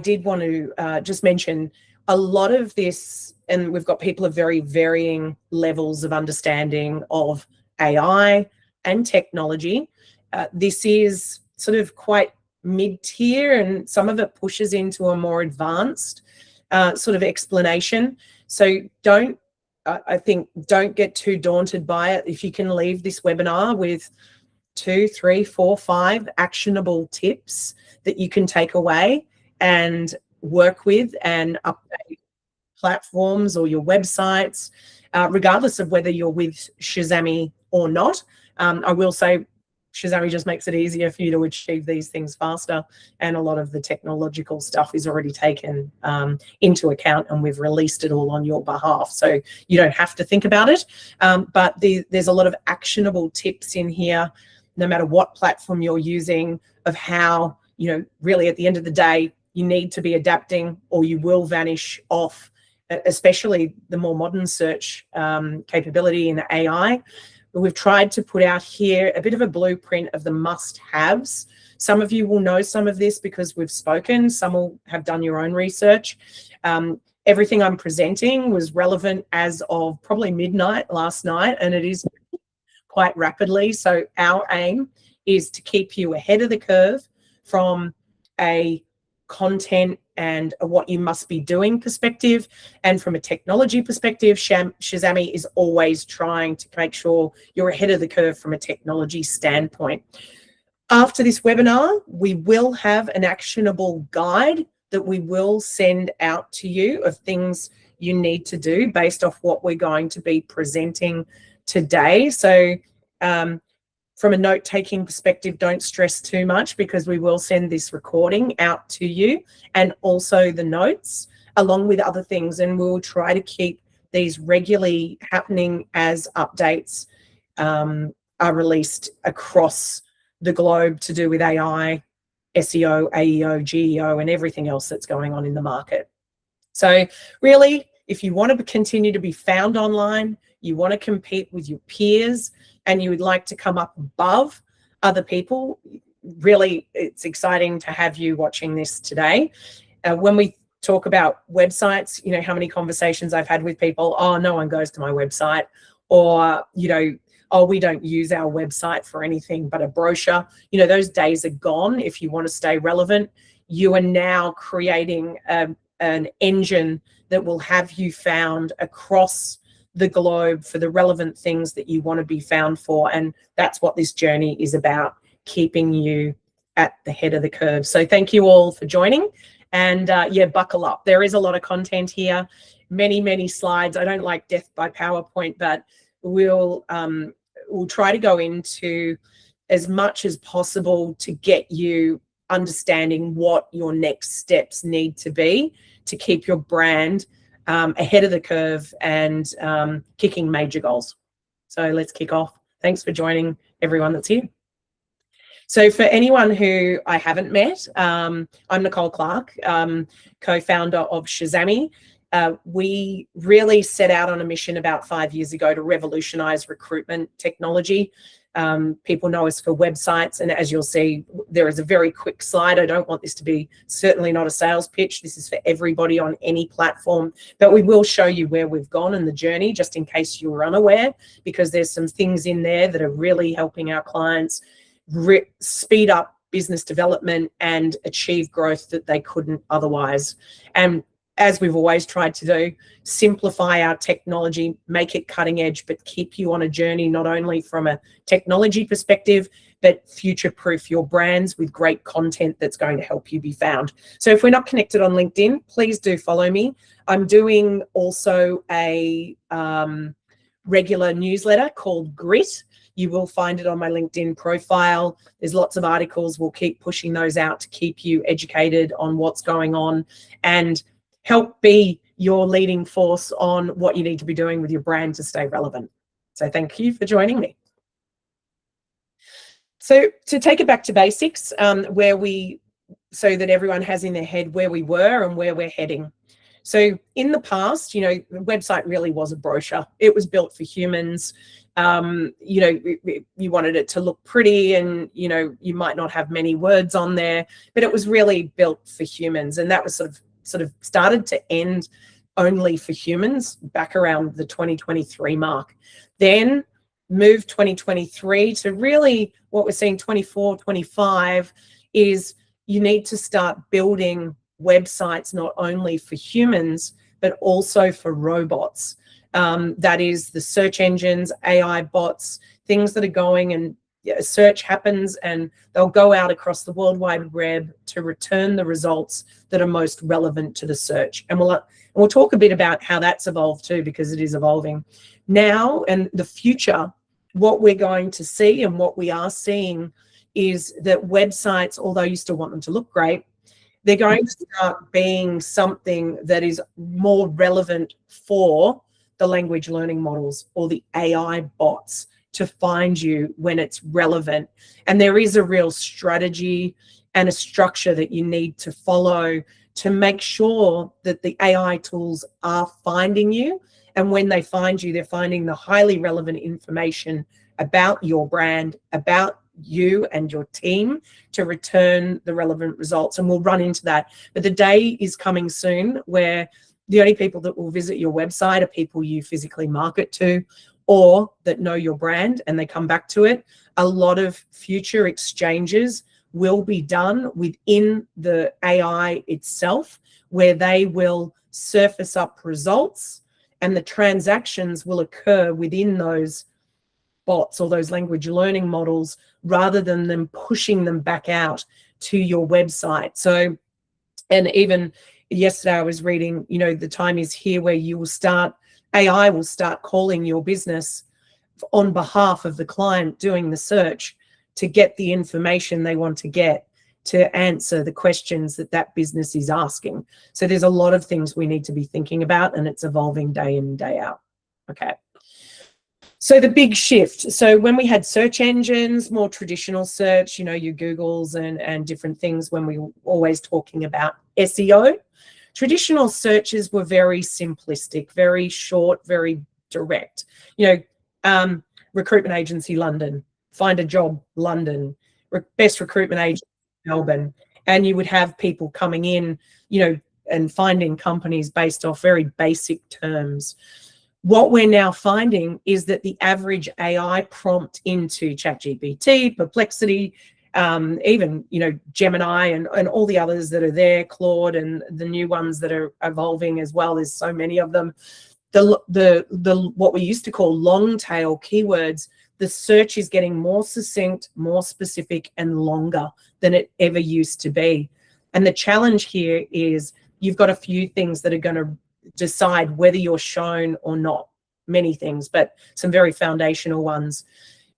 did want to just mention a lot of this, and we've got people of very varying levels of understanding of AI and technology. This is sort of quite mid-tier, and some of it pushes into a more advanced sort of explanation. So don't get too daunted by it. If you can leave this webinar with 2, 3, 4, 5 actionable tips that you can take away and work with and update platforms or your websites, regardless of whether you're with Shazamme or not. I will say Shazamme just makes it easier for you to achieve these things faster, and a lot of the technological stuff is already taken into account, and we've released it all on your behalf, so you don't have to think about it. But there's a lot of actionable tips in here, no matter what platform you're using, of how, you know, really at the end of the day, you need to be adapting or you will vanish off, especially the more modern search capability in AI. We've tried to put out here a bit of a blueprint of the must-haves. Some of you will know some of this because we've spoken. Some will have done your own research. Everything I'm presenting was relevant as of probably midnight last night, and it is quite rapidly. So our aim is to keep you ahead of the curve from a content and what you must be doing perspective, and from a technology perspective, Shazamme is always trying to make sure you're ahead of the curve from a technology standpoint. After this webinar, we will have an actionable guide that we will send out to you of things you need to do based off what we're going to be presenting today. So from a note-taking perspective, don't stress too much, because we will send this recording out to you, and also the notes along with other things, and we'll try to keep these regularly happening as updates are released across the globe to do with AI, SEO, AEO, GEO, and everything else that's going on in the market. So really, if you want to continue to be found online, you want to compete with your peers, and you would like to come up above other people, really, it's exciting to have you watching this today. When we talk about websites, you know how many conversations I've had with people, oh, no one goes to my website, or, you know, oh, we don't use our website for anything but a brochure. You know, those days are gone. If you want to stay relevant, you are now creating an engine that will have you found across the globe for the relevant things that you want to be found for. And that's what this journey is about, keeping you at the head of the curve. So thank you all for joining, and yeah, buckle up. There is a lot of content here, many slides. I don't like death by PowerPoint, but we'll try to go into as much as possible to get you understanding what your next steps need to be to keep your brand ahead of the curve and kicking major goals. So let's kick off. Thanks for joining, everyone that's here. So for anyone who I haven't met, I'm Nicole Clark, co-founder of Shazamme. We really set out on a mission about 5 years ago to revolutionize recruitment technology. People know us for websites, and as you'll see, there is a very quick slide. I don't want this to be, certainly not a sales pitch. This is for everybody on any platform, but we will show you where we've gone in the journey, just in case you were unaware, because there's some things in there that are really helping our clients speed up business development and achieve growth that they couldn't otherwise. And as we've always tried to do, simplify our technology, make it cutting edge, but keep you on a journey, not only from a technology perspective, but future-proof your brands with great content that's going to help you be found. So if we're not connected on LinkedIn, please do follow me. I'm doing also a regular newsletter called Grit. You will find it on my LinkedIn profile. There's lots of articles. We'll keep pushing those out to keep you educated on what's going on and help be your leading force on what you need to be doing with your brand to stay relevant. So thank you for joining me. So to take it back to basics, so that everyone has in their head where we were and where we're heading. So in the past, you know, the website really was a brochure. It was built for humans. You wanted it to look pretty, and you might not have many words on there, but it was really built for humans. And that was sort of started to end only for humans back around the 2023 mark. Then moved 2023 to really what we're seeing 24, 25 is you need to start building websites not only for humans, but also for robots. That is the search engines, AI bots, things that are going, and a search happens and they'll go out across the World Wide Web to return the results that are most relevant to the search. And we'll talk a bit about how that's evolved too, because it is evolving now. And the future, what we're going to see and what we are seeing is that websites, although you still want them to look great, they're going to start being something that is more relevant for the language learning models or the AI bots to find you when it's relevant. And there is a real strategy and a structure that you need to follow to make sure that the AI tools are finding you. And when they find you, they're finding the highly relevant information about your brand, about you and your team, to return the relevant results. And we'll run into that. But the day is coming soon where the only people that will visit your website are people you physically market to, or that know your brand and they come back to it. A lot of future exchanges will be done within the AI itself, where they will surface up results and the transactions will occur within those bots or those language learning models, rather than them pushing them back out to your website. So, and even yesterday I was reading, the time is here where AI will start calling your business on behalf of the client doing the search to get the information they want to get to answer the questions that business is asking. So there's a lot of things we need to be thinking about, and it's evolving day in, day out. Okay. So the big shift. So when we had search engines, more traditional search, your Googles and different things, when we were always talking about SEO, traditional searches were very simplistic, very short, very direct. Recruitment agency London, find a job London, best recruitment agency Melbourne, and you would have people coming in, and finding companies based off very basic terms. What we're now finding is that the average AI prompt into ChatGPT, Perplexity, even Gemini and all the others that are there, Claude, and the new ones that are evolving as well. There's so many of them. The what we used to call long tail keywords, the search is getting more succinct, more specific, and longer than it ever used to be. And the challenge here is you've got a few things that are going to decide whether you're shown or not. Many things, but some very foundational ones.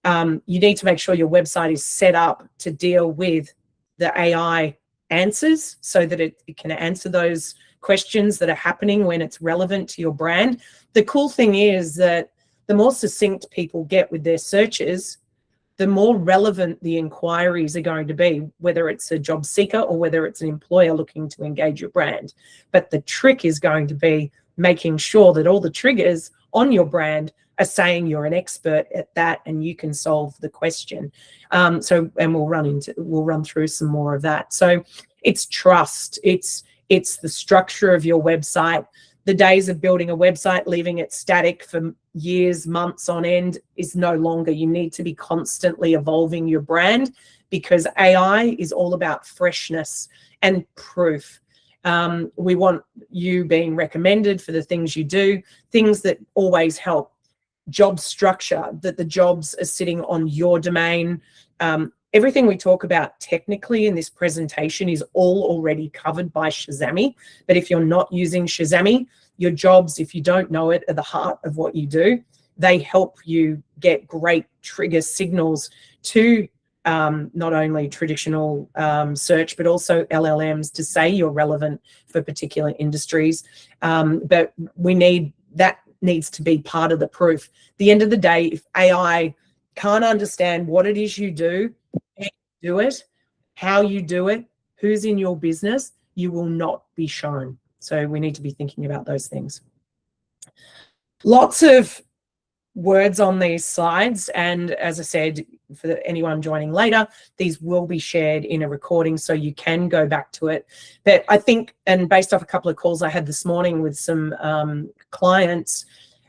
You need to make sure your website is set up to deal with the AI answers, so that it can answer those questions that are happening when it's relevant to your brand. The cool thing is that the more succinct people get with their searches, the more relevant the inquiries are going to be, whether it's a job seeker or whether it's an employer looking to engage your brand. But the trick is going to be making sure that all the triggers on your brand are saying you're an expert at that and you can solve the question. And we'll run through some more of that. So it's trust. It's the structure of your website. The days of building a website, leaving it static for years, months on end is no longer. You need to be constantly evolving your brand, because AI is all about freshness and proof. We want you being recommended for the things you do, things that always help. Job structure, that the jobs are sitting on your domain. Everything we talk about technically in this presentation is all already covered by Shazamme. But if you're not using Shazamme, your jobs, if you don't know it, are the heart of what you do. They help you get great trigger signals to not only traditional search, but also LLMs to say you're relevant for particular industries. But that needs to be part of the proof. At the end of the day, if AI can't understand what it is you do, how you do it, how you do it, who's in your business, you will not be shown. So we need to be thinking about those things. Lots of words on these slides, and as I said, for anyone joining later, these will be shared in a recording so you can go back to it. But I think, and based off a couple of calls I had this morning with some clients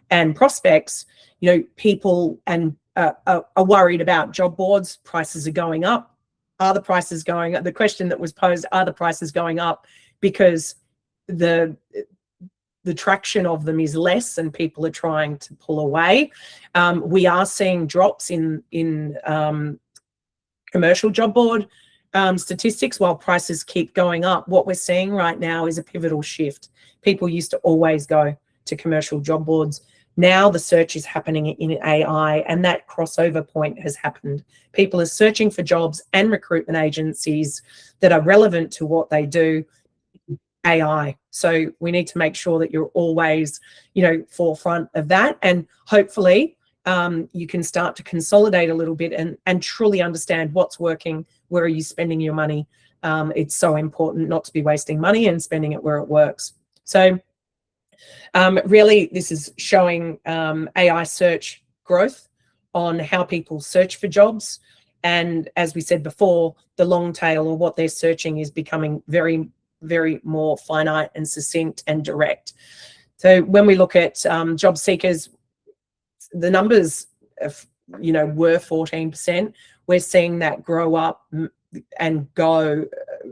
and prospects, you know, people and are worried about job boards. Prices are going up. Are the prices going up? The question that was posed, are the prices going up because the traction of them is less and people are trying to pull away? We are seeing drops in commercial job board statistics while prices keep going up. What we're seeing right now is a pivotal shift. People used to always go to commercial job boards. Now the search is happening in AI, and that crossover point has happened. People are searching for jobs and recruitment agencies that are relevant to what they do. AI. So we need to make sure that you're always, you know, forefront of that, and hopefully you can start to consolidate a little bit and truly understand what's working, where are you spending your money. It's so important not to be wasting money and spending it where it works. So really, this is showing AI search growth on how people search for jobs. And as we said before, the long tail of what they're searching is becoming very, very more finite and succinct and direct. So when we look at job seekers, the numbers, you know, were 14%. We're seeing that grow up and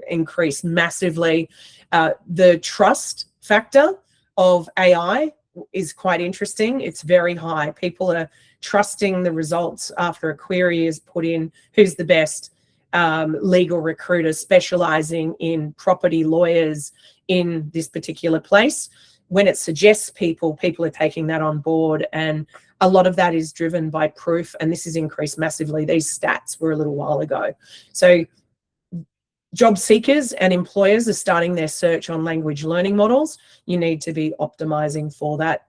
increase massively. The trust factor of AI is quite interesting. It's very high. People are trusting the results after a query is put in. Who's the best legal recruiter specializing in property lawyers in this particular place? When it suggests people are taking that on board, and a lot of that is driven by proof, and this has increased massively. These stats were a little while ago. So job seekers and employers are starting their search on language learning models. You need to be optimizing for that.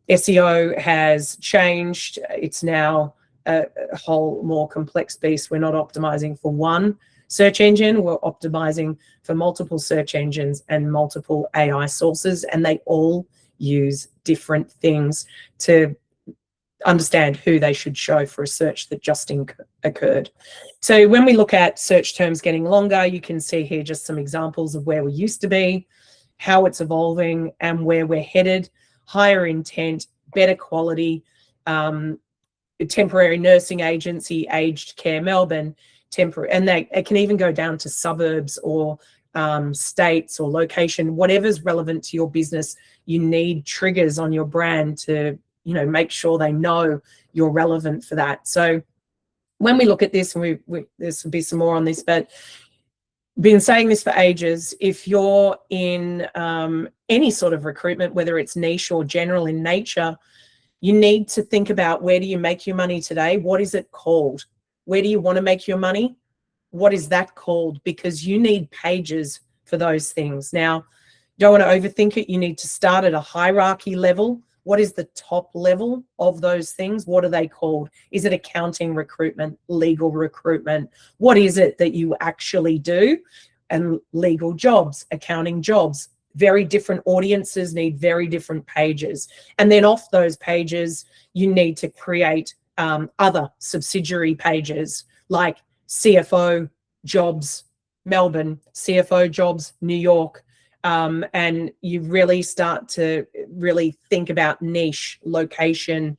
SEO has changed. It's now a whole more complex beast. We're not optimizing for one search engine. We're optimizing for multiple search engines and multiple AI sources, and they all use different things to understand who they should show for a search that just occurred. So when we look at search terms getting longer, you can see here just some examples of where we used to be, how it's evolving, and where we're headed. Higher intent, better quality, temporary nursing agency, aged care Melbourne, temporary, and it can even go down to suburbs or states or location, whatever's relevant to your business. You need triggers on your brand to, you know, make sure they know you're relevant for that. So when we look at this, and there's be some more on this, but been saying this for ages, if you're in any sort of recruitment, whether it's niche or general in nature, you need to think about, where do you make your money today? What is it called? Where do you want to make your money? What is that called? Because you need pages for those things. Now, you don't want to overthink it. You need to start at a hierarchy level. What is the top level of those things? What are they called? Is it accounting recruitment, legal recruitment? What is it that you actually do? And legal jobs, accounting jobs, very different audiences need very different pages. And then off those pages, you need to create other subsidiary pages like CFO jobs Melbourne, CFO jobs New York. And you really start to really think about niche, location.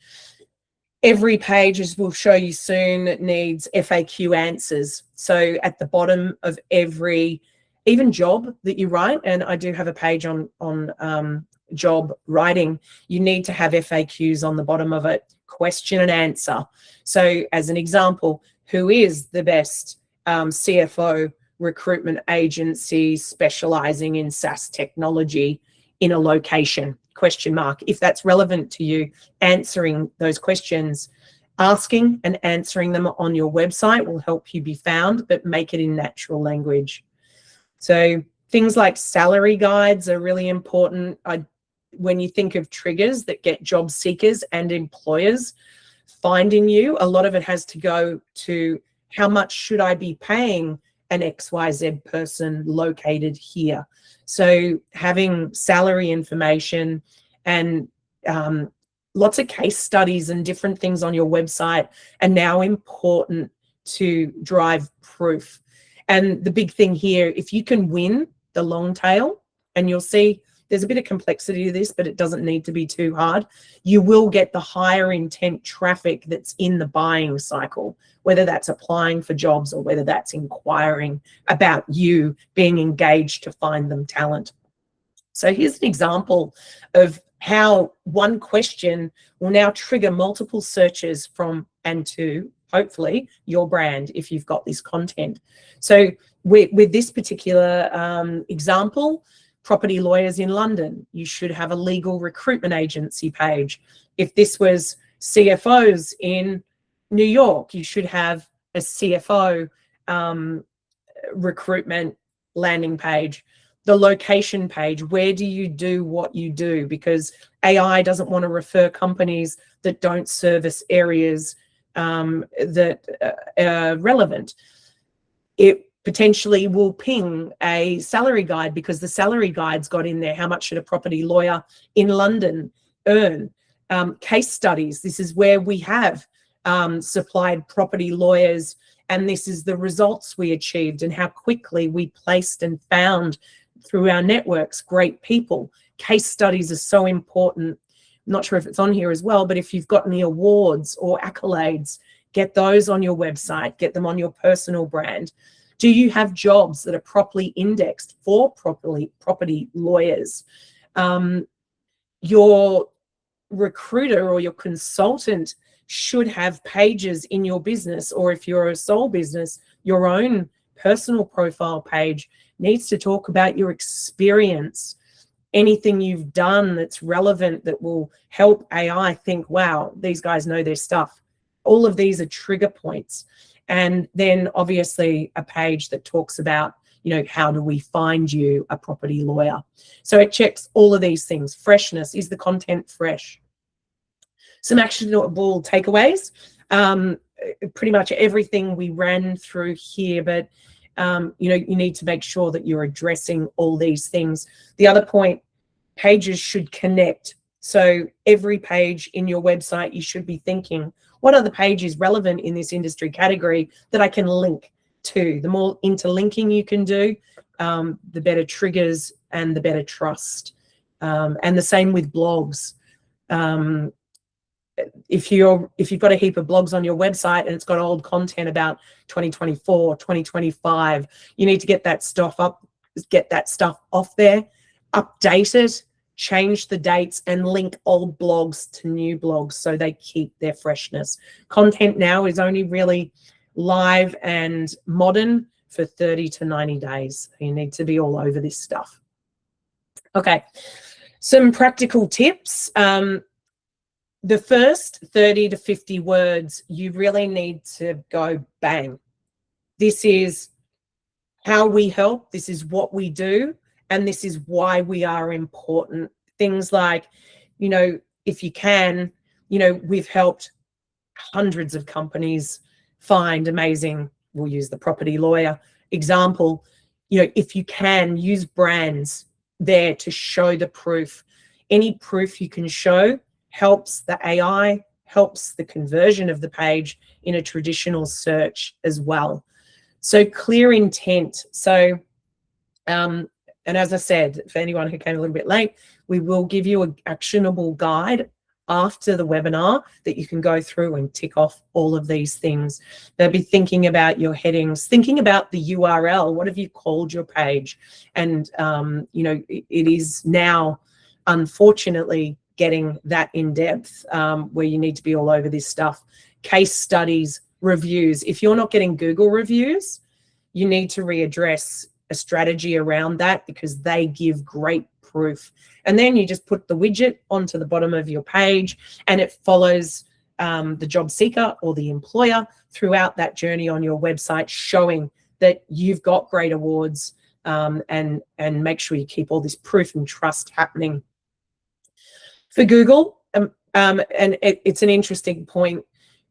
Every page, as we'll show you soon, needs FAQ answers. So at the bottom of every, even job that you write, and I do have a page on job writing, you need to have FAQs on the bottom of it, question and answer. So as an example, who is the best CFO recruitment agency specializing in SaaS technology in a location? Question mark. If that's relevant to you, answering those questions, asking and answering them on your website will help you be found, but make it in natural language. So things like salary guides are really important. When you think of triggers that get job seekers and employers finding you, a lot of it has to go to, how much should I be paying an XYZ person located here? So having salary information and lots of case studies and different things on your website are now important to drive proof. And the big thing here, if you can win the long tail, and you'll see there's a bit of complexity to this, but it doesn't need to be too hard, you will get the higher intent traffic that's in the buying cycle, whether that's applying for jobs or whether that's inquiring about you, being engaged to find them talent. So here's an example of how one question will now trigger multiple searches from and to, hopefully, your brand if you've got this content. So with this particular example, property lawyers in London, you should have a legal recruitment agency page. If this was CFOs in New York, you should have a CFO recruitment landing page. The location page, where do you do what you do? Because AI doesn't want to refer companies that don't service areas that are relevant. It potentially will ping a salary guide because the salary guide's got in there how much should a property lawyer in London earn. Case studies, this is where we have supplied property lawyers, and this is the results we achieved and how quickly we placed and found through our networks great people. Case studies are so important. I'm not sure if it's on here as well, but if you've got any awards or accolades, get those on your website, get them on your personal brand. Do you have jobs that are properly indexed for property lawyers? Your recruiter or your consultant should have pages in your business, or if you're a sole business, your own personal profile page needs to talk about your experience, anything you've done that's relevant that will help AI think, wow, these guys know their stuff. All of these are trigger points. And then obviously a page that talks about, you know, how do we find you a property lawyer? So it checks all of these things. Freshness, is the content fresh? Some actionable takeaways. Pretty much everything we ran through here, but you know, you need to make sure that you're addressing all these things. The other point, pages should connect. So every page in your website, you should be thinking, what other page is relevant in this industry category that I can link to? The more interlinking you can do, the better triggers and the better trust. And the same with blogs. If you've got a heap of blogs on your website and it's got old content about 2024, 2025, you need to get that stuff off there, update it, change the dates, and link old blogs to new blogs so they keep their freshness. Content now is only really live and modern for 30 to 90 days. You need to be all over this stuff. Okay, some practical tips. The first 30 to 50 words, you really need to go bang. This is how we help. This is what we do. And this is why we are important. Things like, you know, if you can, you know, we've helped hundreds of companies find amazing, we'll use the property lawyer example, you know, if you can, use brands there to show the proof. Any proof you can show helps the AI, helps the conversion of the page in a traditional search as well. So clear intent. So, and as I said, for anyone who came a little bit late, we will give you an actionable guide after the webinar that you can go through and tick off all of these things. They'll be thinking about your headings, thinking about the URL. What have you called your page? And, you know, it is now, unfortunately, getting that in depth where you need to be all over this stuff. Case studies, reviews. If you're not getting Google reviews, you need to readdress a strategy around that because they give great proof. And then you just put the widget onto the bottom of your page and it follows the job seeker or the employer throughout that journey on your website, showing that you've got great awards, and make sure you keep all this proof and trust happening. For Google, and it's an interesting point,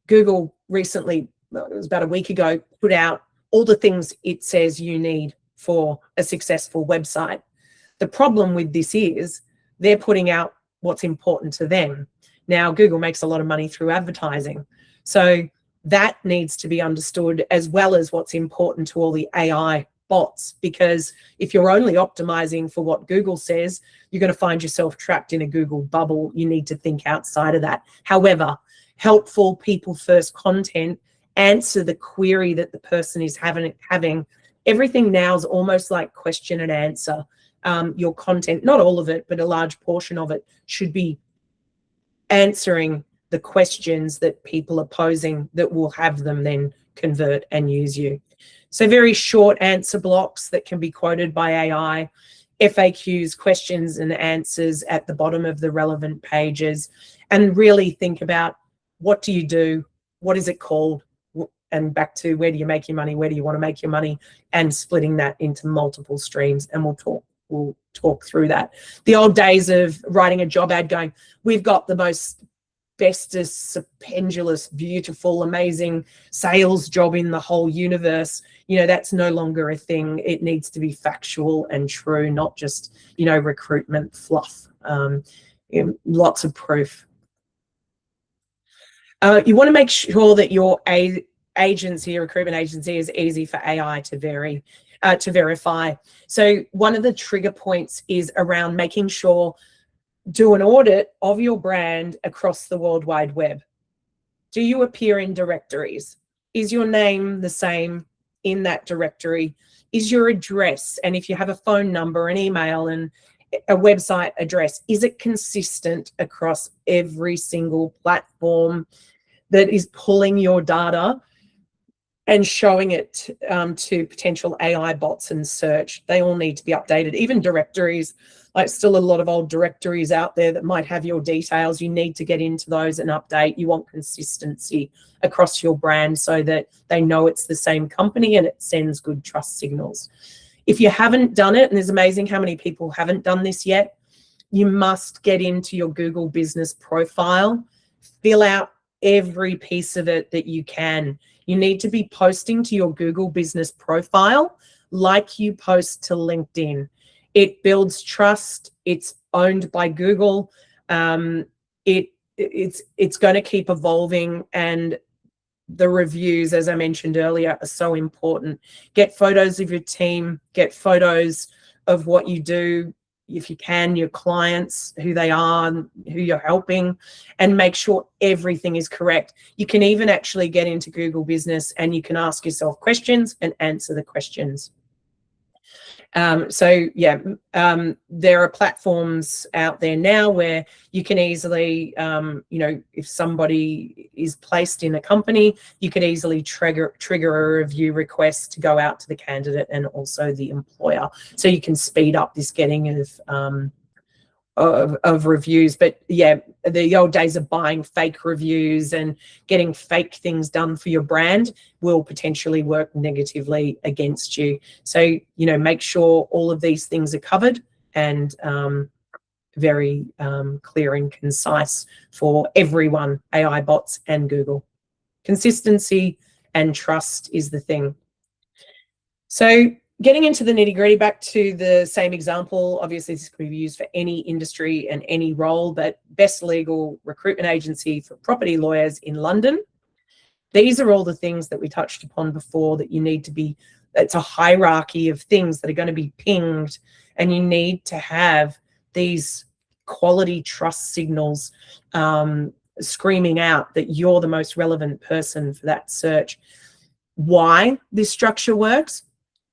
Google recently, well, it was about a week ago, put out all the things it says you need for a successful website. The problem with this is they're putting out what's important to them. Now, Google makes a lot of money through advertising. So that needs to be understood, as well as what's important to all the AI bots, because if you're only optimizing for what Google says, you're going to find yourself trapped in a Google bubble. You need to think outside of that. However, helpful people first content, answer the query that the person is having. Everything now is almost like question and answer. Your content, not all of it, but a large portion of it, should be answering the questions that people are posing that will have them then convert and use you. So very short answer blocks that can be quoted by AI, FAQs, questions and answers at the bottom of the relevant pages, and really think about, what do you do? What is it called? And back to, where do you make your money? Where do you want to make your money? And splitting that into multiple streams. And we'll talk through that. The old days of writing a job ad going, we've got the most bestest, pendulous, beautiful, amazing sales job in the whole universe. You know, that's no longer a thing. It needs to be factual and true, not just, you know, recruitment fluff. Lots of proof. You want to make sure that your agency, recruitment agency, is easy for AI to verify. So one of the trigger points is around making sure, do an audit of your brand across the World Wide Web. Do you appear in directories? Is your name the same in that directory? Is your address, and if you have a phone number, an email, and a website address, is it consistent across every single platform that is pulling your data and showing it to potential AI bots and search? They all need to be updated. Even directories, like still a lot of old directories out there that might have your details. You need to get into those and update. You want consistency across your brand so that they know it's the same company and it sends good trust signals. If you haven't done it, and it's amazing how many people haven't done this yet, you must get into your Google business profile, fill out every piece of it that you can. You need to be posting to your Google business profile like you post to LinkedIn. It builds trust. It's owned by Google. It's going to keep evolving, and the reviews, as I mentioned earlier, are so important. Get photos of your team, get photos of what you do, if you can, your clients, who they are, who you're helping, and make sure everything is correct. You can even actually get into Google Business and you can ask yourself questions and answer the questions. There are platforms out there now where you can easily, if somebody is placed in a company, you could easily trigger a review request to go out to the candidate and also the employer. So you can speed up this getting of reviews. But yeah, the old days of buying fake reviews and getting fake things done for your brand will potentially work negatively against you. So, make sure all of these things are covered and very clear and concise for everyone, AI bots and Google. Consistency and trust is the thing. So getting into the nitty-gritty, back to the same example, obviously this could be used for any industry and any role, but best legal recruitment agency for property lawyers in London. These are all the things that we touched upon before that you need to be, it's a hierarchy of things that are going to be pinged, and you need to have these quality trust signals screaming out that you're the most relevant person for that search. Why this structure works?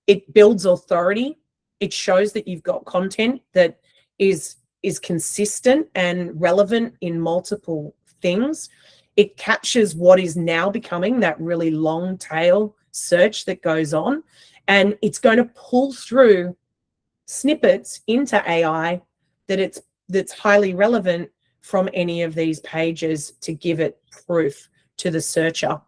It builds authority. It shows that you've got content that is consistent and relevant in multiple things. It captures what is now becoming that really long tail search that goes on, and it's going to pull through snippets into AI that's highly relevant from any of these pages to give it proof to the searcher.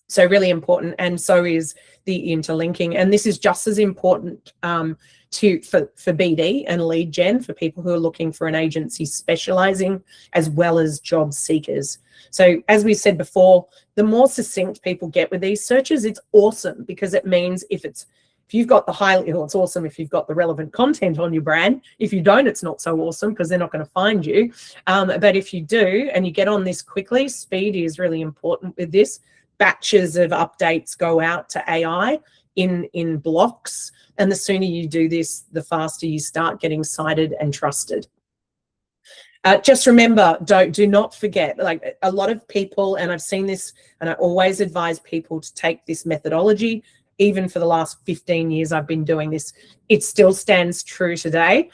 So really important, and so is the interlinking. And this is just as important for BD and lead gen for people who are looking for an agency specializing, as well as job seekers. So as we said before, the more succinct people get with these searches, it's awesome, because it means if it's If you've got the highly, well, it's awesome if you've got the relevant content on your brand. If you don't, it's not so awesome because they're not going to find you. But if you do and you get on this quickly, speed is really important with this. Batches of updates go out to AI in blocks. And the sooner you do this, the faster you start getting cited and trusted. Just remember, do not forget, like a lot of people, and I've seen this, and I always advise people to take this methodology. Even for the last 15 years I've been doing this, it still stands true today,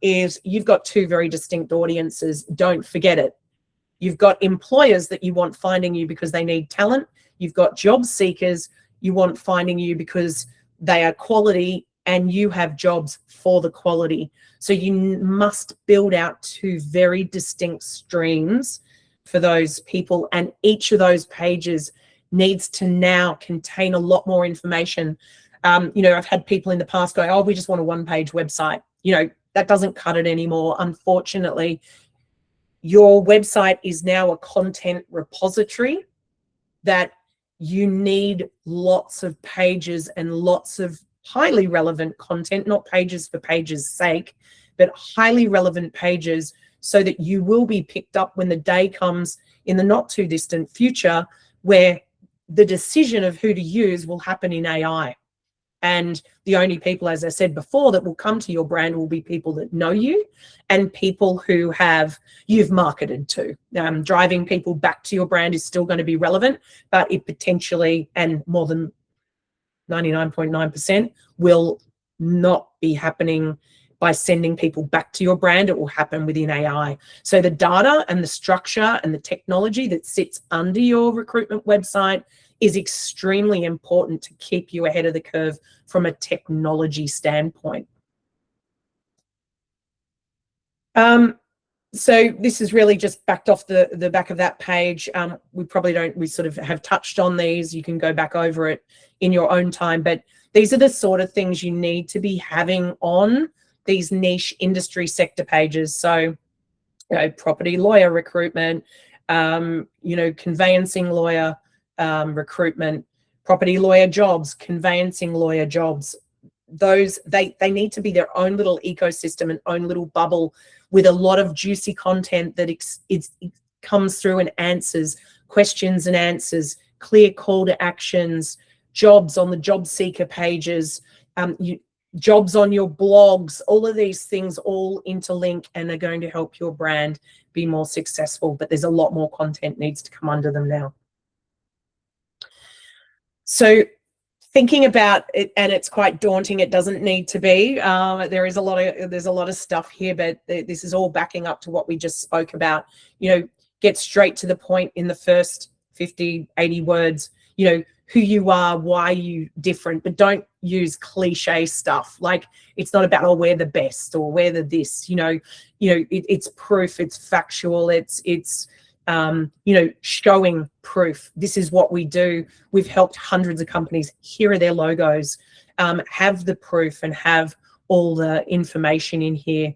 is you've got two very distinct audiences. Don't forget it. You've got employers that you want finding you because they need talent. You've got job seekers you want finding you because they are quality and you have jobs for the quality. So you must build out two very distinct streams for those people, and each of those pages needs to now contain a lot more information. You know, I've had people in the past go, oh, we just want a one-page website. You know, that doesn't cut it anymore. Unfortunately, your website is now a content repository that you need lots of pages and lots of highly relevant content, not pages for pages' sake, but highly relevant pages so that you will be picked up when the day comes in the not too distant future where the decision of who to use will happen in AI. And the only people, as I said before, that will come to your brand will be people that know you and people who you've marketed to. Driving people back to your brand is still going to be relevant, but it potentially, and more than 99.9%, will not be happening by sending people back to your brand. It will happen within AI. So the data and the structure and the technology that sits under your recruitment website is extremely important to keep you ahead of the curve from a technology standpoint. So this is really just backed off the back of that page. We sort of have touched on these. You can go back over it in your own time, but these are the sort of things you need to be having on these niche industry sector pages. So, you know, property lawyer recruitment, you know, conveyancing lawyer recruitment, property lawyer jobs, conveyancing lawyer jobs. Those, they need to be their own little ecosystem and own little bubble with a lot of juicy content that it comes through and answers questions and answers, clear call to actions, jobs on the job seeker pages, jobs on your blogs. All of these things all interlink and are going to help your brand be more successful, but there's a lot more content needs to come under them now. So thinking about it, and it's quite daunting, it doesn't need to be. There's a lot of stuff here, but this is all backing up to what we just spoke about. You know, get straight to the point in the first 50, 80 words, you know, who you are, why you different, but don't use cliche stuff. Like, it's not about, oh, we're the best or we're the this, you know, it's proof, it's factual, it's you know, showing proof. This is what we do. We've helped hundreds of companies. Here are their logos. Have the proof and have all the information in here.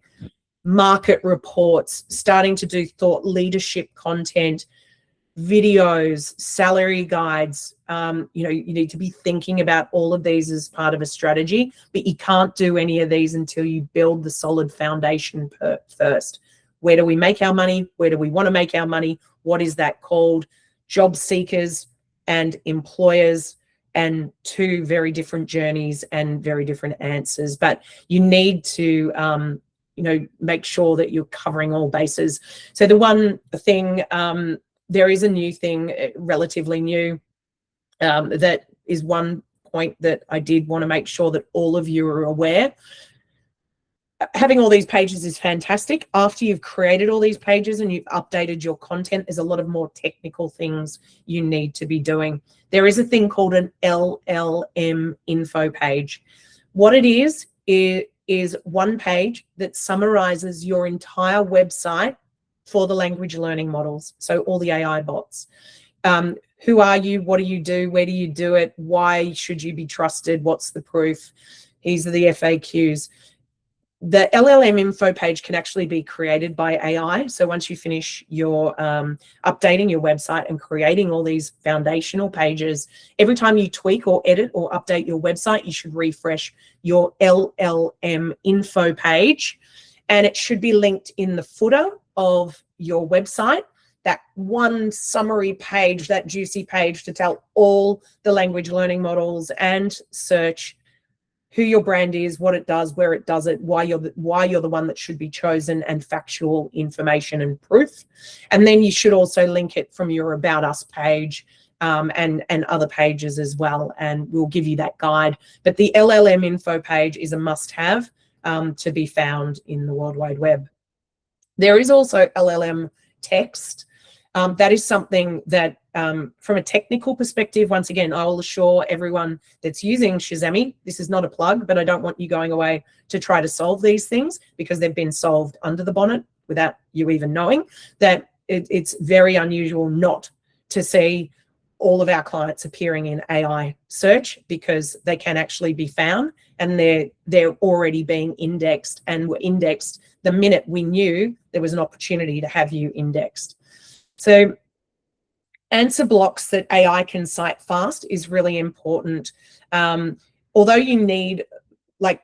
Market reports, starting to do thought leadership content, videos, salary guides. You know, you need to be thinking about all of these as part of a strategy, but you can't do any of these until you build the solid foundation first. Where do we make our money? Where do we want to make our money? What is that called? Job seekers and employers, and two very different journeys and very different answers. But you need to, you know, make sure that you're covering all bases. So the one thing, there is a new thing, relatively new, that is one point that I did want to make sure that all of you are aware. Having all these pages is fantastic. After you've created all these pages and you've updated your content, there's a lot of more technical things you need to be doing. There is a thing called an LLM info page. What it is one page that summarizes your entire website for the language learning models. So all the AI bots. Who are you? What do you do? Where do you do it? Why should you be trusted? What's the proof? These are the FAQs. The LLM info page can actually be created by AI. So once you finish your updating your website and creating all these foundational pages, every time you tweak or edit or update your website, you should refresh your LLM info page, and it should be linked in the footer of your website. That one summary page, that juicy page to tell all the language learning models and search who your brand is, what it does, where it does it, why you're the one that should be chosen, and factual information and proof. And then you should also link it from your About Us page and other pages as well, and we'll give you that guide. But the LLM info page is a must-have to be found in the World Wide Web. There is also LLM text. That is something that, from a technical perspective, once again, I will assure everyone that's using Shazamme, this is not a plug, but I don't want you going away to try to solve these things, because they've been solved under the bonnet without you even knowing, that it's very unusual not to see all of our clients appearing in AI search, because they can actually be found, and they're already being indexed, and were indexed the minute we knew there was an opportunity to have you indexed. So answer blocks that AI can cite fast is really important. Although you need like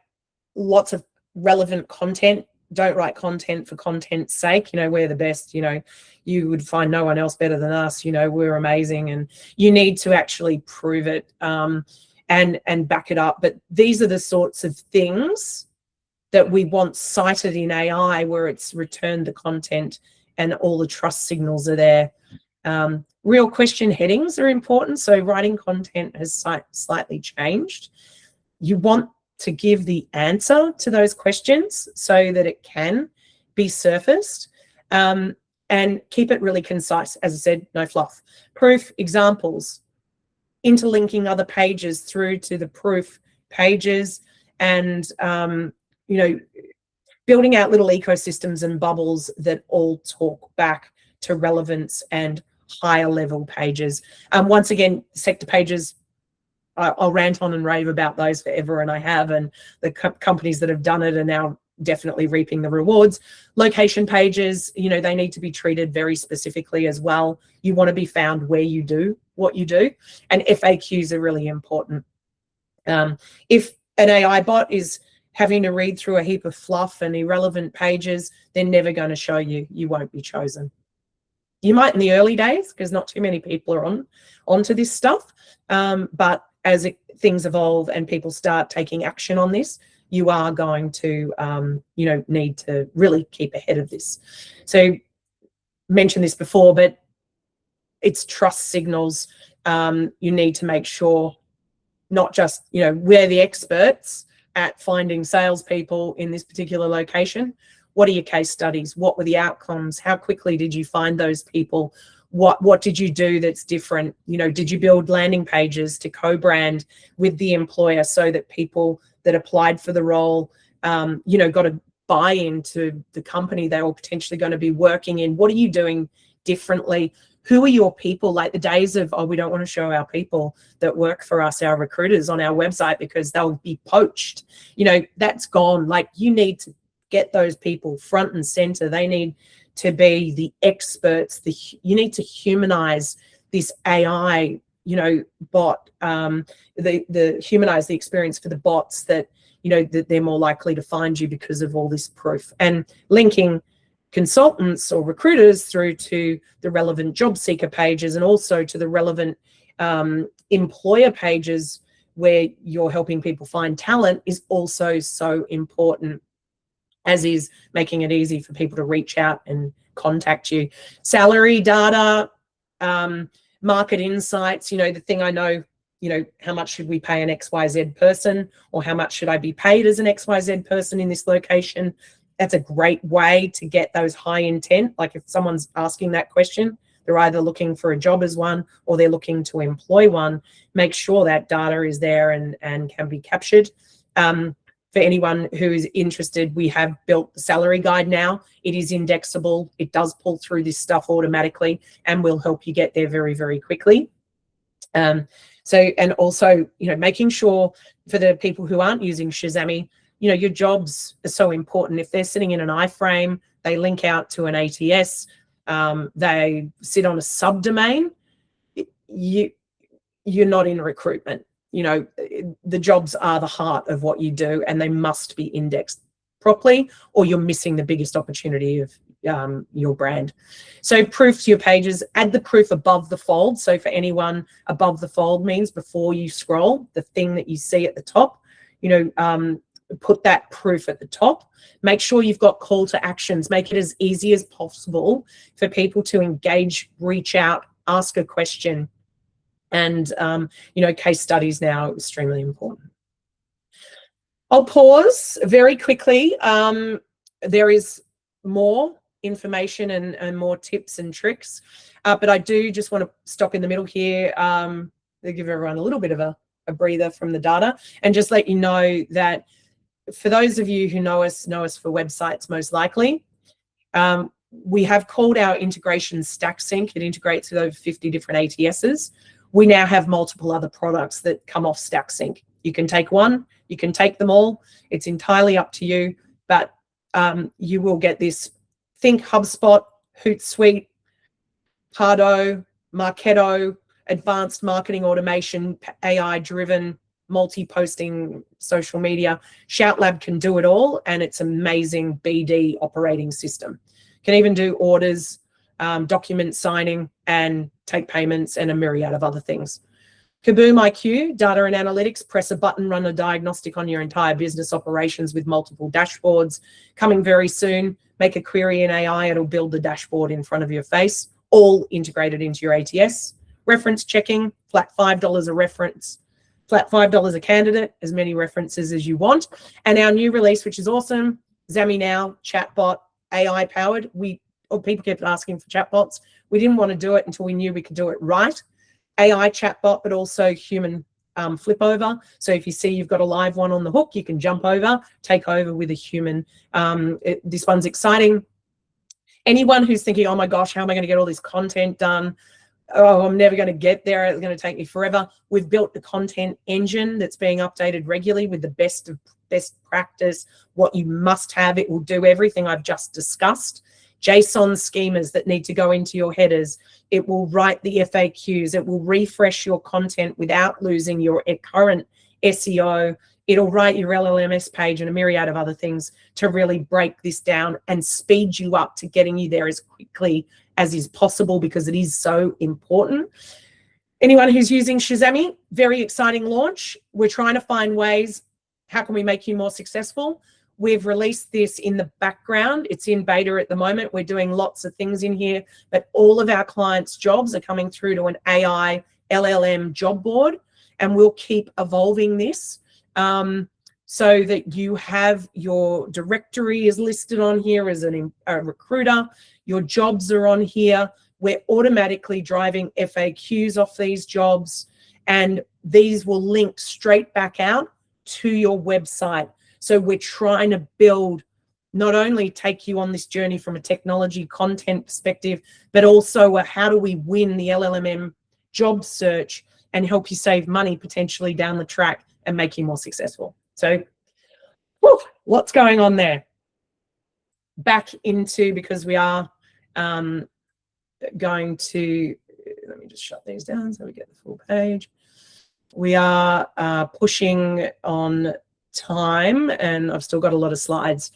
lots of relevant content, don't write content for content's sake. You know, we're the best, you know, you would find no one else better than us, you know, we're amazing, and you need to actually prove it and back it up. But these are the sorts of things that we want cited in AI, where it's returned the content and all the trust signals are there. Real question headings are important. So writing content has slightly changed. You want to give the answer to those questions so that it can be surfaced, and keep it really concise. As I said, no fluff. Proof, examples, interlinking other pages through to the proof pages, and you know, building out little ecosystems and bubbles that all talk back to relevance and higher level pages. Once again, sector pages, I'll rant on and rave about those forever, and I have, and the companies that have done it are now definitely reaping the rewards. Location pages, you know, they need to be treated very specifically as well. You want to be found where you do what you do, and FAQs are really important. If an AI bot is having to read through a heap of fluff and irrelevant pages, they're never going to show you. You won't be chosen. You might in the early days, because not too many people are onto this stuff. But as things evolve and people start taking action on this, you are going to, you know, need to really keep ahead of this. So mentioned this before, but it's trust signals. You need to make sure not just, you know, we're the experts at finding salespeople in this particular location. What are your case studies? What were the outcomes? How quickly did you find those people? What did you do that's different? You know, did you build landing pages to co-brand with the employer so that people that applied for the role, you know, got a buy into the company they were potentially going to be working in? What are you doing differently? Who are your people? Like the days of, oh, we don't want to show our people that work for us, our recruiters, on our website because they'll be poached. You know, that's gone. Like, you need to get those people front and center. They need to be the experts. You need to humanize this AI, you know, bot, the humanize the experience for the bots, that, you know, that they're more likely to find you because of all this proof. And linking consultants or recruiters through to the relevant job seeker pages, and also to the relevant employer pages where you're helping people find talent, is also so important, as is making it easy for people to reach out and contact you. Salary data, market insights, you know, the thing I know, you know, how much should we pay an XYZ person, or how much should I be paid as an XYZ person in this location? That's a great way to get those high intent. Like, if someone's asking that question, they're either looking for a job as one, or they're looking to employ one. Make sure that data is there and can be captured. For anyone who is interested, we have built the salary guide now. It is indexable. It does pull through this stuff automatically and will help you get there very, very quickly. So, and also, you know, making sure for the people who aren't using Shazamme, you know, your jobs are so important. If they're sitting in an iframe, they link out to an ATS, they sit on a subdomain, you're not in recruitment. You know, the jobs are the heart of what you do, and they must be indexed properly, or you're missing the biggest opportunity of your brand. So proof to your pages, add the proof above the fold. So for anyone, above the fold means before you scroll, the thing that you see at the top, you know, put that proof at the top. Make sure you've got call to actions. Make it as easy as possible for people to engage, reach out, ask a question. And, you know, case studies now are extremely important. I'll pause very quickly. There is more information and more tips and tricks, but I do just want to stop in the middle here to give everyone a little bit of a breather from the data, and just let you know that for those of you who know us for websites most likely, we have called our integration Stack Sync. It integrates with over 50 different ATSs. We now have multiple other products that come off Stack Sync. You can take one, you can take them all. It's entirely up to you, but you will get this. Think HubSpot, Hootsuite, Pardo, Marketo, advanced marketing automation, AI-driven, multi-posting social media. ShoutLab can do it all, and it's amazing BD operating system. Can even do orders, document signing, and take payments, and a myriad of other things. Kaboom IQ, data and analytics, press a button, run a diagnostic on your entire business operations with multiple dashboards. Coming very soon. Make a query in AI, it'll build the dashboard in front of your face, all integrated into your ATS. Reference checking, flat $5 a reference, flat $5 a candidate, as many references as you want. And our new release, which is awesome, Zamme Now, chatbot, AI powered. People kept asking for chatbots. We didn't want to do it until we knew we could do it right. AI chatbot, but also human flip over. So if you see you've got a live one on the hook, you can jump over, take over with a human. This one's exciting. Anyone who's thinking, oh my gosh, how am I going to get all this content done? Oh, I'm never going to get there. It's going to take me forever. We've built the content engine that's being updated regularly with the best practice, what you must have. It will do everything I've just discussed. JSON schemas that need to go into your headers. It will write the FAQs. It will refresh your content without losing your current SEO. It'll write your LLMS page and a myriad of other things to really break this down and speed you up to getting you there as quickly as is possible, because it is so important. Anyone who's using Shazamme, very exciting launch. We're trying to find ways, how can we make you more successful? We've released this in the background. It's in beta at the moment. We're doing lots of things in here, but all of our clients' jobs are coming through to an AI LLM job board, and we'll keep evolving this so that you have your directory is listed on here as a recruiter. Your jobs are on here. We're automatically driving FAQs off these jobs, and these will link straight back out to your website. So we're trying to build, not only take you on this journey from a technology content perspective, but also how do we win the LLM job search and help you save money potentially down the track and make you more successful. So what's going on there? Back into, because we are going to, let me just shut these down so we get the full page. We are pushing on time, and I've still got a lot of slides.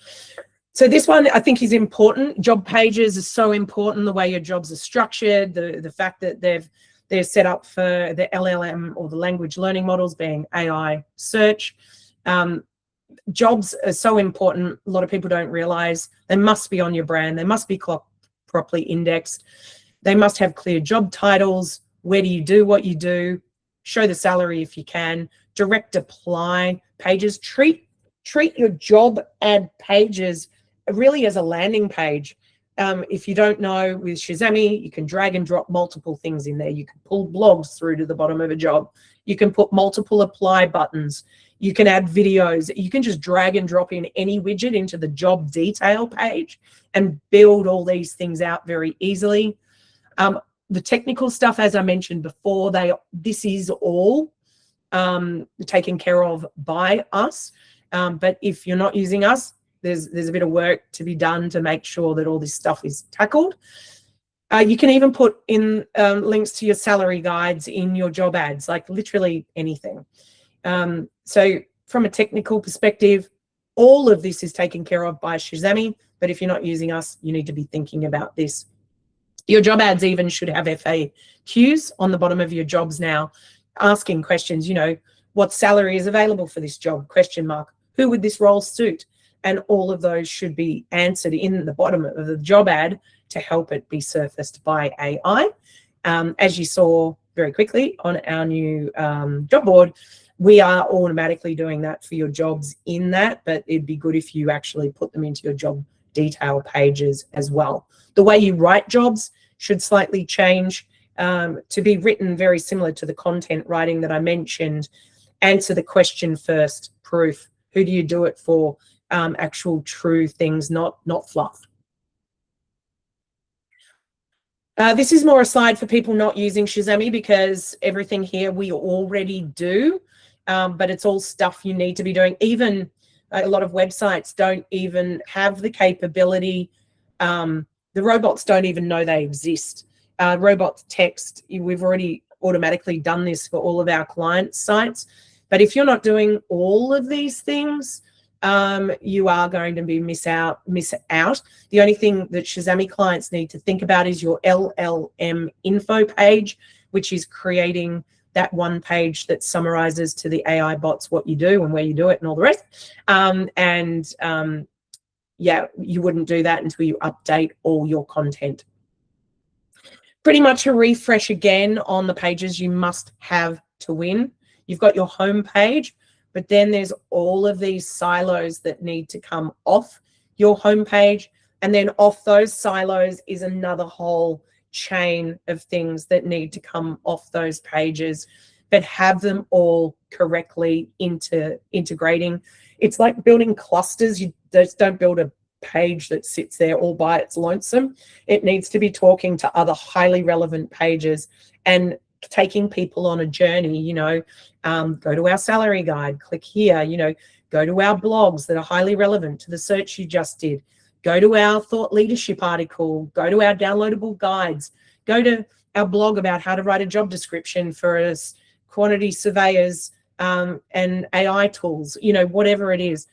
So this one I think is important. Job pages are so important, the way your jobs are structured, the fact that they're set up for the LLM or the language learning models being AI search. Jobs are so important. A lot of people don't realize they must be on your brand. They must be properly indexed. They must have clear job titles. Where do you do what you do? Show the salary if you can. Direct apply pages. Treat your job ad pages really as a landing page. If you don't know, with Shazamme, you can drag and drop multiple things in there. You can pull blogs through to the bottom of a job. You can put multiple apply buttons. You can add videos. You can just drag and drop in any widget into the job detail page and build all these things out very easily. The technical stuff, as I mentioned before, this is all taken care of by us. But if you're not using us, there's a bit of work to be done to make sure that all this stuff is tackled. You can even put in links to your salary guides in your job ads, like literally anything. So from a technical perspective, all of this is taken care of by Shazamme, but if you're not using us, you need to be thinking about this. Your job ads even should have FAQs on the bottom of your jobs now, asking questions, you know, what salary is available for this job, question mark, who would this role suit? And all of those should be answered in the bottom of the job ad to help it be surfaced by AI. As you saw very quickly on our new job board, we are automatically doing that for your jobs in that, but it'd be good if you actually put them into your job detail pages as well. The way you write jobs should slightly change to be written very similar to the content writing that I mentioned. Answer the question first, proof. Who do you do it for? Actual true things, not fluff. This is more a slide for people not using Shazamme because everything here we already do, but it's all stuff you need to be doing. Even a lot of websites don't even have the capability. The robots don't even know they exist. Robots text, we've already automatically done this for all of our client sites. But if you're not doing all of these things, you are going to be miss out. The only thing that Shazamme clients need to think about is your LLM info page, which is creating that one page that summarizes to the AI bots what you do and where you do it and all the rest. Yeah, you wouldn't do that until you update all your content. Pretty much a refresh again on the pages you must have to win. You've got your home page, but then there's all of these silos that need to come off your homepage. And then off those silos is another whole chain of things that need to come off those pages, but have them all correctly integrating. It's like building clusters. You just don't build a page that sits there all by its lonesome. It needs to be talking to other highly relevant pages and taking people on a journey. You know, go to our salary guide, click here, you know, go to our blogs that are highly relevant to the search you just did, go to our thought leadership article, go to our downloadable guides, go to our blog about how to write a job description for us, quantity surveyors, and AI tools, you know, whatever it is.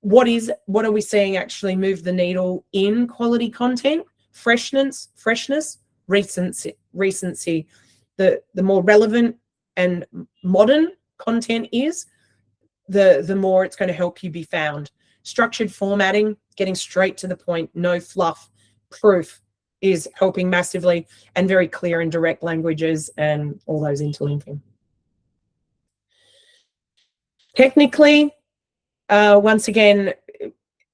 What are we seeing actually move the needle in quality content? Freshness, recency. The more relevant and modern content is, the more it's going to help you be found. Structured formatting, getting straight to the point, no fluff, proof is helping massively, and very clear and direct languages and all those interlinking. Technically, once again,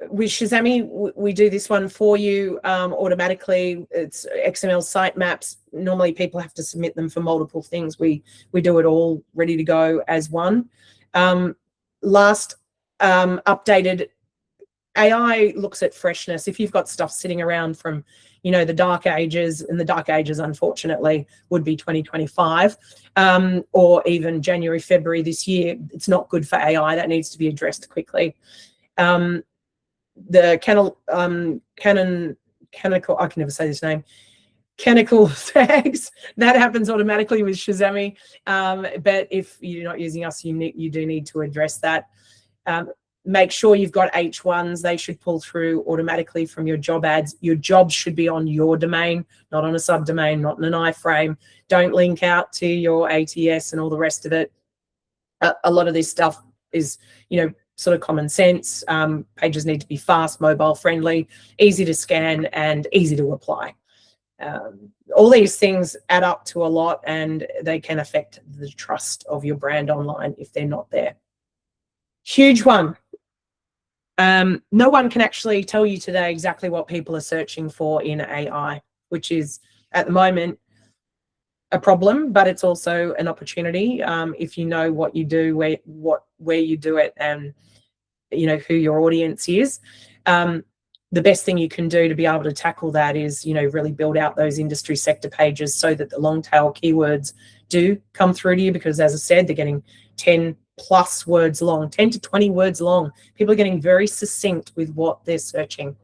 with Shazamme, we do this one for you automatically. It's XML sitemaps. Normally people have to submit them for multiple things. We do it all ready to go as one. Last updated, AI looks at freshness. If you've got stuff sitting around from, you know, the dark ages, and the dark ages unfortunately would be 2025, or even January, February this year, it's not good for AI. That needs to be addressed quickly. The canonical, I can never say this name, canonical tags, that happens automatically with Shazamme. But if you're not using us, you do need to address that. Make sure you've got H1s. They should pull through automatically from your job ads. Your jobs should be on your domain, not on a subdomain, not in an iframe. Don't link out to your ATS and all the rest of it. A lot of this stuff is, you know, sort of common sense. Pages need to be fast, mobile friendly, easy to scan, and easy to apply. All these things add up to a lot, and they can affect the trust of your brand online if they're not there. Huge one. No one can actually tell you today exactly what people are searching for in AI, which is at the moment a problem, but it's also an opportunity if you know what you do, where you do it, and you know who your audience is. The best thing you can do to be able to tackle that is, you know, really build out those industry sector pages so that the long tail keywords do come through to you, because as I said, they're getting 10, plus words long, 10 to 20 words long. People are getting very succinct with what they're searching.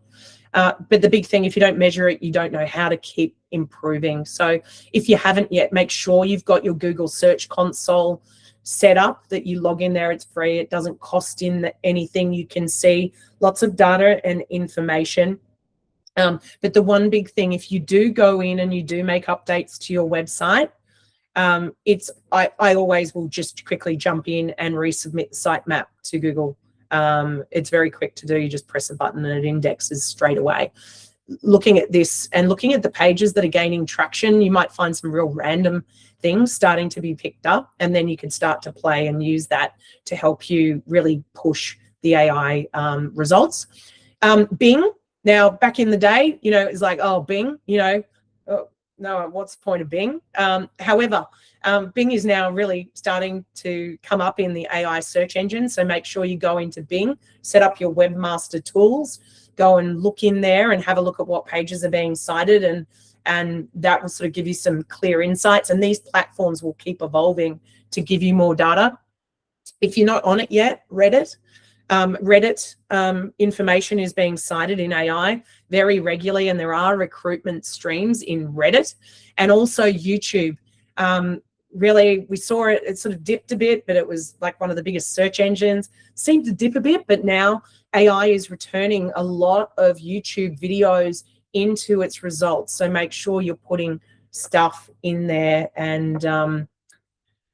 But the big thing, if you don't measure it, you don't know how to keep improving. So if you haven't yet, make sure you've got your Google Search Console set up, that you log in there. It's free. It doesn't cost in anything. You can see lots of data and information. But the one big thing, if you do go in and you do make updates to your website, I always will just quickly jump in and resubmit the sitemap to Google. It's very quick to do. You just press a button and it indexes straight away. Looking at this and looking at the pages that are gaining traction, you might find some real random things starting to be picked up, and then you can start to play and use that to help you really push the AI results. Bing, now back in the day, it's like, oh, Bing, no, what's the point of Bing? However, Bing is now really starting to come up in the AI search engine. So make sure you go into Bing, set up your webmaster tools, go and look in there and have a look at what pages are being cited, and that will sort of give you some clear insights. And these platforms will keep evolving to give you more data. If you're not on it yet, Reddit. Information is being cited in AI very regularly, and there are recruitment streams in Reddit, and also YouTube. Really, we saw it sort of dipped a bit, but it was like one of the biggest search engines. Seemed to dip a bit, but now AI is returning a lot of YouTube videos into its results. So make sure you're putting stuff in there. And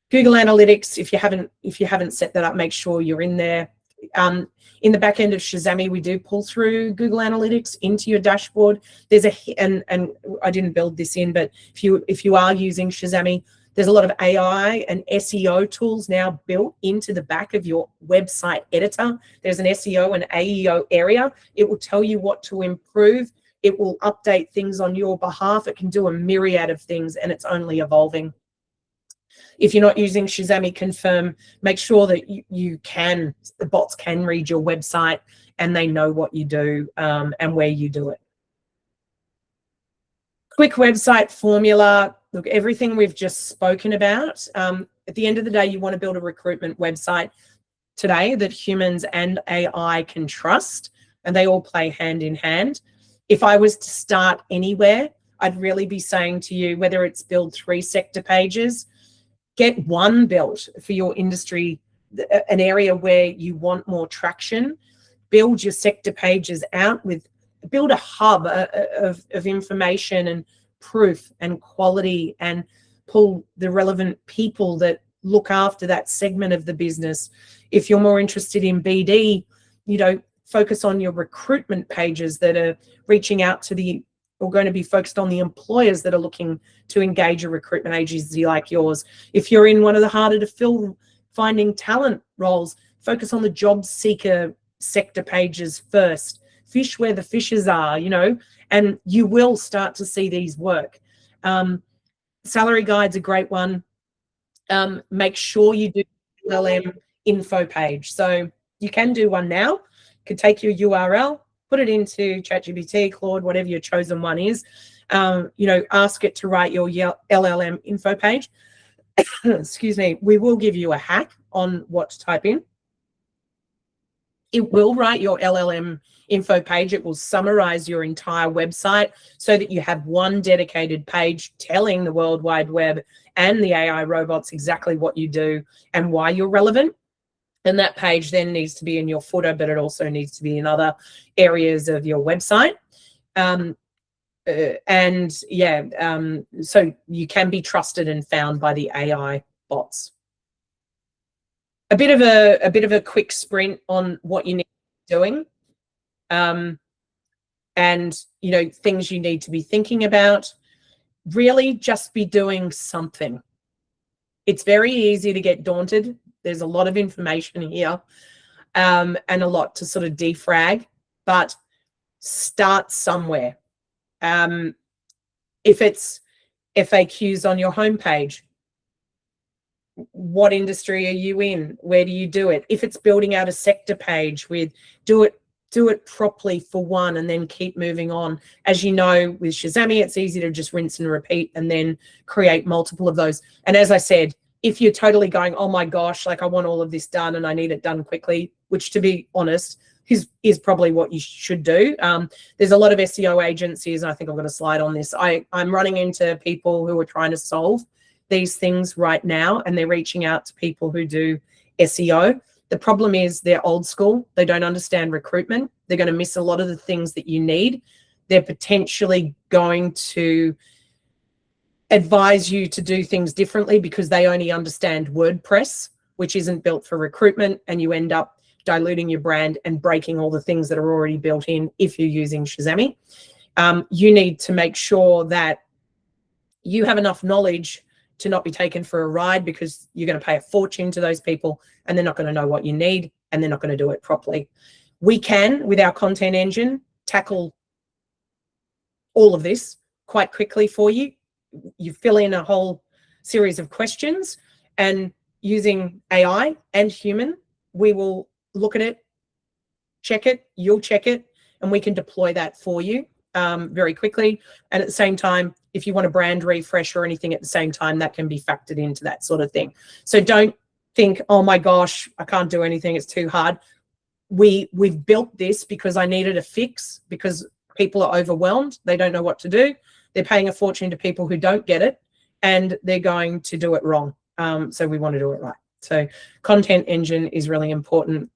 Google Analytics, if you haven't set that up, make sure you're in there. In the back end of Shazamme, we do pull through Google Analytics into your dashboard. There's and I didn't build this in, but if you are using Shazamme, there's a lot of AI and SEO tools now built into the back of your website editor. There's an SEO and AEO area. It will tell you what to improve. It will update things on your behalf. It can do a myriad of things, and it's only evolving. If you're not using Shazamme Confirm, make sure that the bots can read your website and they know what you do and where you do it. Quick website formula. Look, everything we've just spoken about. At the end of the day, you want to build a recruitment website today that humans and AI can trust, and they all play hand in hand. If I was to start anywhere, I'd really be saying to you, whether it's build 3 sector pages, get one built for your industry, an area where you want more traction. Build your sector pages out build a hub of information and proof and quality, and pull the relevant people that look after that segment of the business. If you're more interested in BD, focus on your recruitment pages that are reaching out to or going to be focused on the employers that are looking to engage a recruitment agency like yours. If you're in one of the harder to fill finding talent roles, focus on the job seeker sector pages first. Fish where the fishes are, and you will start to see these work. Salary guide's a great one. Make sure you do LLM info page. So you can do one now. You can take your URL, put it into ChatGPT, Claude, whatever your chosen one is. Ask it to write your LLM info page. Excuse me. We will give you a hack on what to type in. It will write your LLM info page. It will summarize your entire website so that you have one dedicated page telling the World Wide Web and the AI robots exactly what you do and why you're relevant. And that page then needs to be in your footer, but it also needs to be in other areas of your website. So you can be trusted and found by the AI bots. A bit of a quick sprint on what you need to be doing, and things you need to be thinking about. Really, just be doing something. It's very easy to get daunted. There's a lot of information here, and a lot to sort of defrag, but start somewhere. If it's FAQs on your homepage, what industry are you in? Where do you do it? If it's building out a sector page, do it properly for one and then keep moving on. As you know, with Shazamme, it's easy to just rinse and repeat and then create multiple of those. And as I said, if you're totally going, oh my gosh, like I want all of this done and I need it done quickly, which to be honest is probably what you should do. There's a lot of SEO agencies, and I think I've got a slide on this. I'm running into people who are trying to solve these things right now, and they're reaching out to people who do SEO. The problem is they're old school. They don't understand recruitment. They're going to miss a lot of the things that you need. They're potentially going to advise you to do things differently because they only understand WordPress, which isn't built for recruitment, and you end up diluting your brand and breaking all the things that are already built in if you're using Shazamme. You need to make sure that you have enough knowledge to not be taken for a ride, because you're going to pay a fortune to those people and they're not going to know what you need and they're not going to do it properly. We can, with our content engine, tackle all of this quite quickly for you. You fill in a whole series of questions, and using AI and human, we will look at it, check it, you'll check it, and we can deploy that for you very quickly. And at the same time, if you want a brand refresh or anything at the same time, that can be factored into that sort of thing. So don't think, oh my gosh, I can't do anything, it's too hard. We've built this because I needed a fix, because people are overwhelmed, they don't know what to do, they're paying a fortune to people who don't get it, and they're going to do it wrong. So we want to do it right. So content engine is really important.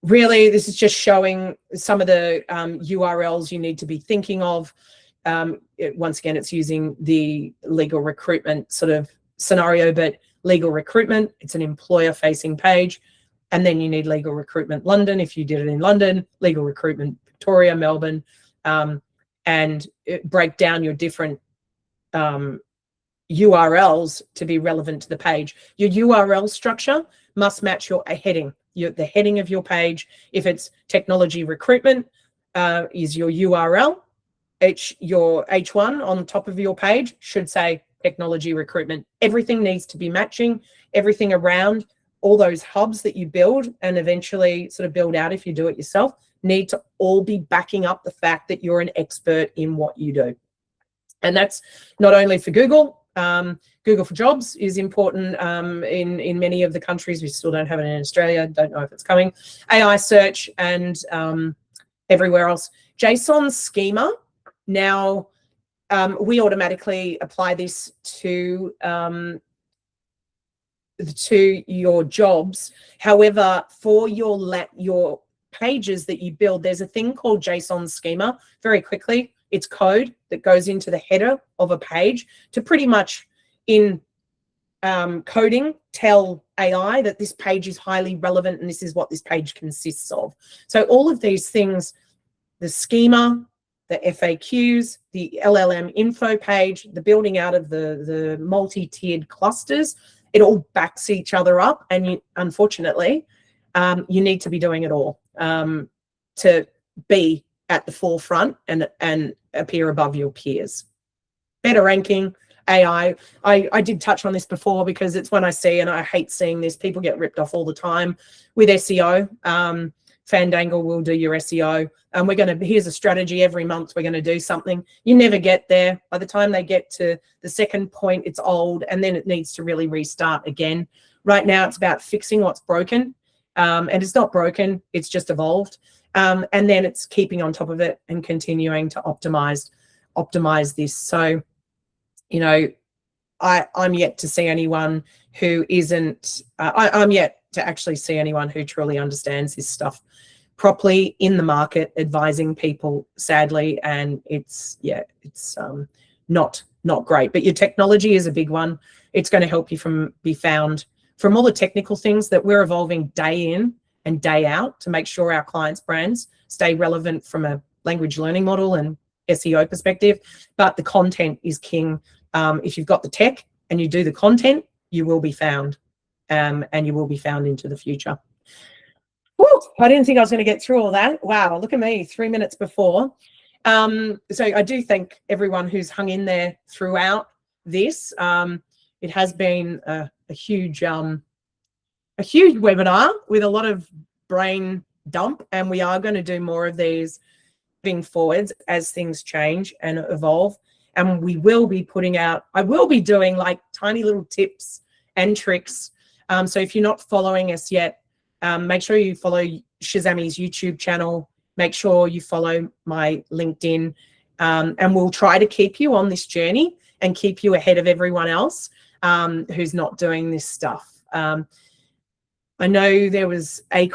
Really, this is just showing some of the URLs you need to be thinking of. Once again, it's using the legal recruitment sort of scenario, but legal recruitment, it's an employer-facing page. And then you need legal recruitment London, if you did it in London, legal recruitment Victoria, Melbourne, and break down your different URLs to be relevant to the page. Your URL structure must match your heading, the heading of your page. If it's technology recruitment, is your URL. Your H1 on top of your page should say technology recruitment. Everything needs to be matching. Everything around all those hubs that you build and eventually sort of build out if you do it yourself need to all be backing up the fact that you're an expert in what you do. And that's not only for Google. Google for Jobs is important in many of the countries. We still don't have it in Australia. Don't know if it's coming. AI search and everywhere else. JSON schema. Now, we automatically apply this to your jobs. However, for your pages that you build, there's a thing called JSON schema. Very quickly, it's code that goes into the header of a page to pretty much in coding tell AI that this page is highly relevant and this is what this page consists of. So all of these things, the schema, the FAQs, the LLM info page, the building out of the multi-tiered clusters, it all backs each other up. And unfortunately, you need to be doing it all to be at the forefront and appear above your peers. Better ranking, AI. I did touch on this before because it's when I see, and I hate seeing this, people get ripped off all the time with SEO. Fandangle will do your SEO. And here's a strategy every month, we're going to do something. You never get there. By the time they get to the second point, it's old, and then it needs to really restart again. Right now, it's about fixing what's broken. And it's not broken, it's just evolved. And then it's keeping on top of it and continuing to optimize this. So, you know, I'm yet to see anyone who isn't, I'm yet to actually see anyone who truly understands this stuff properly in the market, advising people, sadly. And it's not great. But your technology is a big one. It's going to help you be found from all the technical things that we're evolving day in and day out to make sure our clients' brands stay relevant from a language learning model and SEO perspective. But the content is king. If you've got the tech and you do the content, you will be found, and you will be found into the future. Woo, I didn't think I was going to get through all that. Wow, look at me, 3 minutes before. So I do thank everyone who's hung in there throughout this. It has been a huge webinar with a lot of brain dump, and we are going to do more of these moving forwards as things change and evolve. And we will be putting out, I will be doing like tiny little tips and tricks. So if you're not following us yet, make sure you follow Shazamme's YouTube channel. Make sure you follow my LinkedIn, and we'll try to keep you on this journey and keep you ahead of everyone else who's not doing this stuff. I know there was a